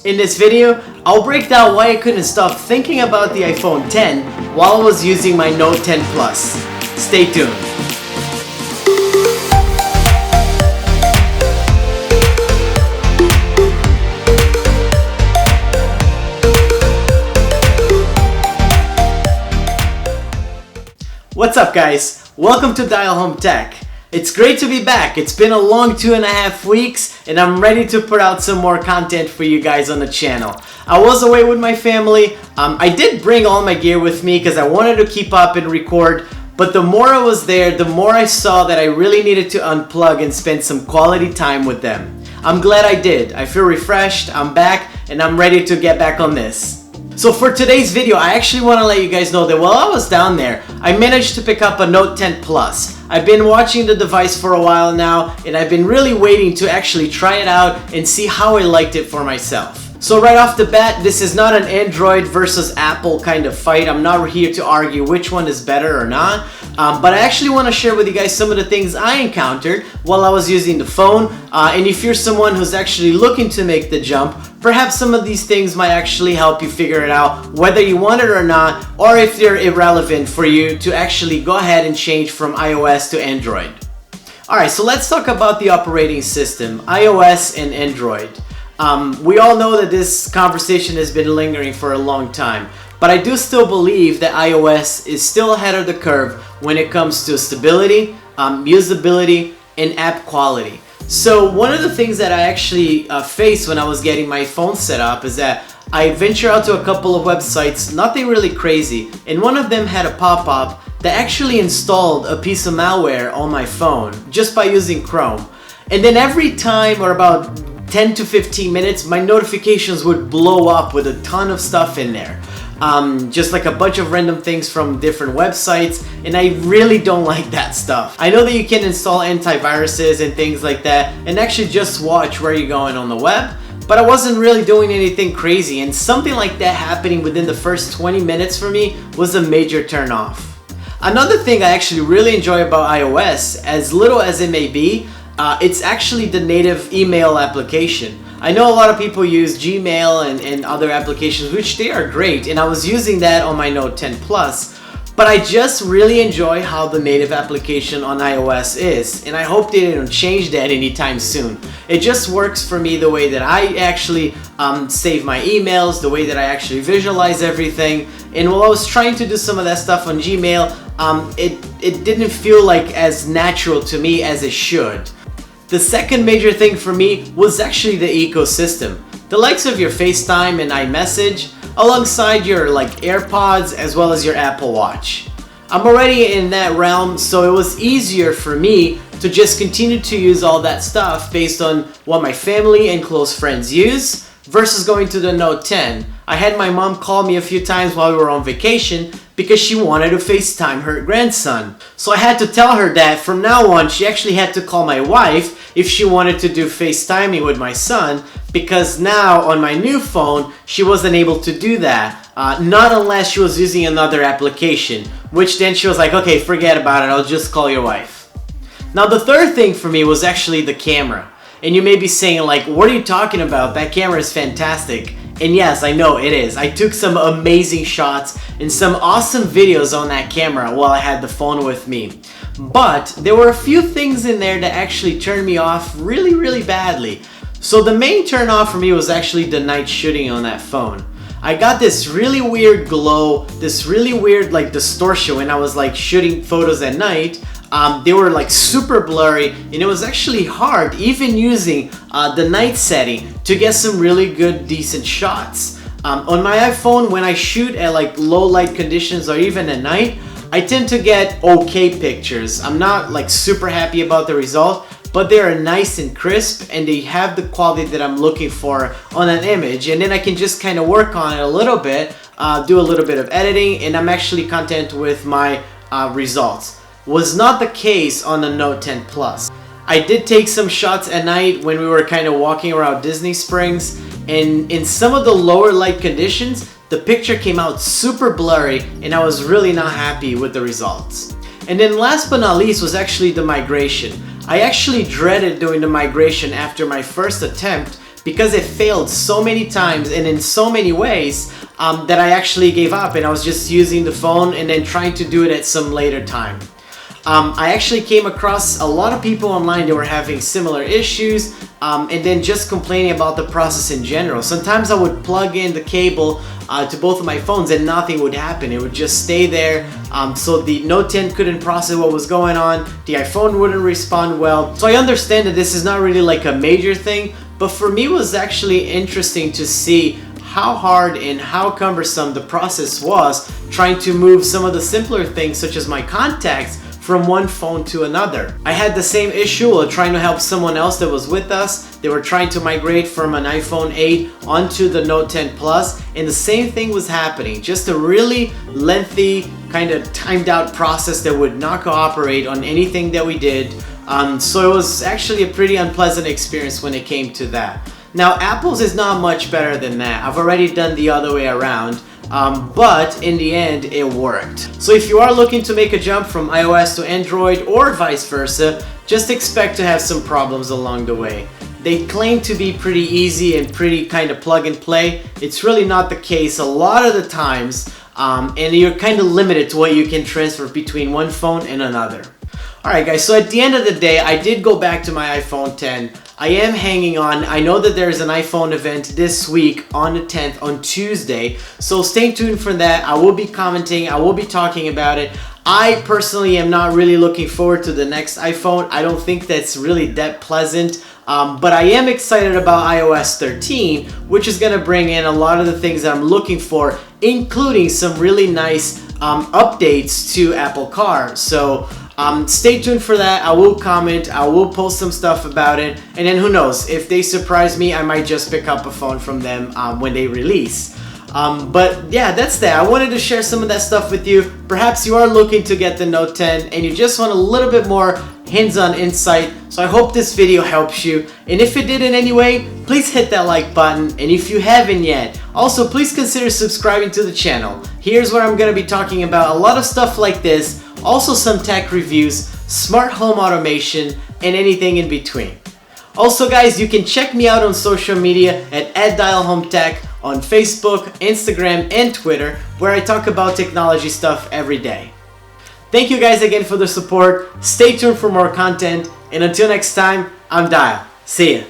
In this video, I'll break down why I couldn't stop thinking about the iPhone X while I was using my Note 10 Plus. Stay tuned. What's up guys? Welcome to Dial Home Tech. It's great to be back. It's been a long 2.5 weeks and I'm ready to put out some more content for you guys on the channel. I was away with my family. I did bring all my gear with me because I wanted to keep up and record, but the more I was there, the more I saw that I really needed to unplug and spend some quality time with them. I'm glad I did. I feel refreshed, I'm back, and I'm ready to get back on this. So for today's video, I actually want to let you guys know that while I was down there, I managed to pick up a Note 10 Plus. I've been watching the device for a while now, and I've been really waiting to actually try it out and see how I liked it for myself. So right off the bat, this is not an Android versus Apple kind of fight. I'm not here to argue which one is better or not, but I actually want to share with you guys some of the things I encountered while I was using the phone, and if you're someone who's actually looking to make the jump, perhaps some of these things might actually help you figure it out whether you want it or not, or if they're irrelevant for you to actually go ahead and change from iOS to Android. Alright, so let's talk about the operating system, iOS and Android. We all know that this conversation has been lingering for a long time, but I do still believe that iOS is still ahead of the curve when it comes to stability, usability, and app quality. So one of the things that I actually faced when I was getting my phone set up is that I ventured out to a couple of websites, nothing really crazy, and one of them had a pop-up that actually installed a piece of malware on my phone just by using Chrome. And then every time, or about 10 to 15 minutes, my notifications would blow up with a ton of stuff in there. Just like a bunch of random things from different websites, and I really don't like that stuff. I know that you can install antiviruses and things like that and actually just watch where you're going on the web, but I wasn't really doing anything crazy, and something like that happening within the first 20 minutes for me was a major turn off. Another thing I actually really enjoy about iOS, as little as it may be, it's actually the native email application. I know a lot of people use Gmail and other applications, which they are great, and I was using that on my Note 10 Plus, but I just really enjoy how the native application on iOS is, and I hope they don't change that anytime soon. It just works for me the way that I actually save my emails, the way that I actually visualize everything, and while I was trying to do some of that stuff on Gmail, it didn't feel like as natural to me as it should. The second major thing for me was actually the ecosystem. The likes of your FaceTime and iMessage, alongside your AirPods as well as your Apple Watch. I'm already in that realm, so it was easier for me to just continue to use all that stuff based on what my family and close friends use versus going to the Note 10. I had my mom call me a few times while we were on vacation because she wanted to FaceTime her grandson. So I had to tell her that from now on she actually had to call my wife if she wanted to do FaceTiming with my son, because now on my new phone she wasn't able to do that, not unless she was using another application, which then she was like, okay, forget about it, I'll just call your wife. Now the third thing for me was actually the camera. And you may be saying like, what are you talking about? That camera is fantastic. And yes, I know it is. I took some amazing shots and some awesome videos on that camera while I had the phone with me. But there were a few things in there that actually turned me off really badly. So the main turn off for me was actually the night shooting on that phone. I got this really weird glow, this really weird distortion when I was shooting photos at night. They were super blurry, and it was actually hard even using the night setting to get some really good decent shots. On my iPhone, when I shoot at low light conditions or even at night, I tend to get okay pictures. I'm not super happy about the result, but they are nice and crisp and they have the quality that I'm looking for on an image, and then I can just kind of work on it a little bit, do a little bit of editing, and I'm actually content with my results. Was not the case on the Note 10 Plus. I did take some shots at night when we were kind of walking around Disney Springs, and in some of the lower light conditions, the picture came out super blurry and I was really not happy with the results. And then last but not least was actually the migration. I actually dreaded doing the migration after my first attempt because it failed so many times and in so many ways that I actually gave up, and I was just using the phone and then trying to do it at some later time. I actually came across a lot of people online that were having similar issues and then just complaining about the process in general. Sometimes I would plug in the cable to both of my phones and nothing would happen. It would just stay there, so the Note 10 couldn't process what was going on, the iPhone wouldn't respond well. So I understand that this is not really like a major thing, but for me it was actually interesting to see how hard and how cumbersome the process was trying to move some of the simpler things such as my contacts from one phone to another. I had the same issue while trying to help someone else that was with us. They were trying to migrate from an iPhone 8 onto the Note 10 Plus, and the same thing was happening. Just a really lengthy, kind of timed out process that would not cooperate on anything that we did. So it was actually a pretty unpleasant experience when it came to that. Now, Apple's is not much better than that. I've already done the other way around. But in the end it worked. So if you are looking to make a jump from iOS to Android or vice versa, just expect to have some problems along the way. They claim to be pretty easy and pretty kind of plug and play. It's really not the case a lot of the times, and you're kind of limited to what you can transfer between one phone and another. Alright guys, so at the end of the day, I did go back to my iPhone 10. I am hanging on. I know that there's an iPhone event this week on the 10th, on Tuesday, so stay tuned for that. I will be commenting, I will be talking about it. I personally am not really looking forward to the next iPhone. I don't think that's really that pleasant, but I am excited about iOS 13, which is going to bring in a lot of the things that I'm looking for, including some really nice updates to Apple Car. So stay tuned for that. I will comment, I will post some stuff about it, and then who knows, if they surprise me, I might just pick up a phone from them when they release. But yeah, that's that. I wanted to share some of that stuff with you. Perhaps you are looking to get the Note 10 and you just want a little bit more hands-on insight, so I hope this video helps you. And if it did in any way, please hit that like button, and if you haven't yet, also please consider subscribing to the channel. Here's where I'm going to be talking about a lot of stuff like this, also some tech reviews, smart home automation, and anything in between. Also guys, you can check me out on social media at @DialHomeTech on Facebook, Instagram, and Twitter, where I talk about technology stuff every day. Thank you guys again for the support. Stay tuned for more content, and until next time, I'm Dial. See ya.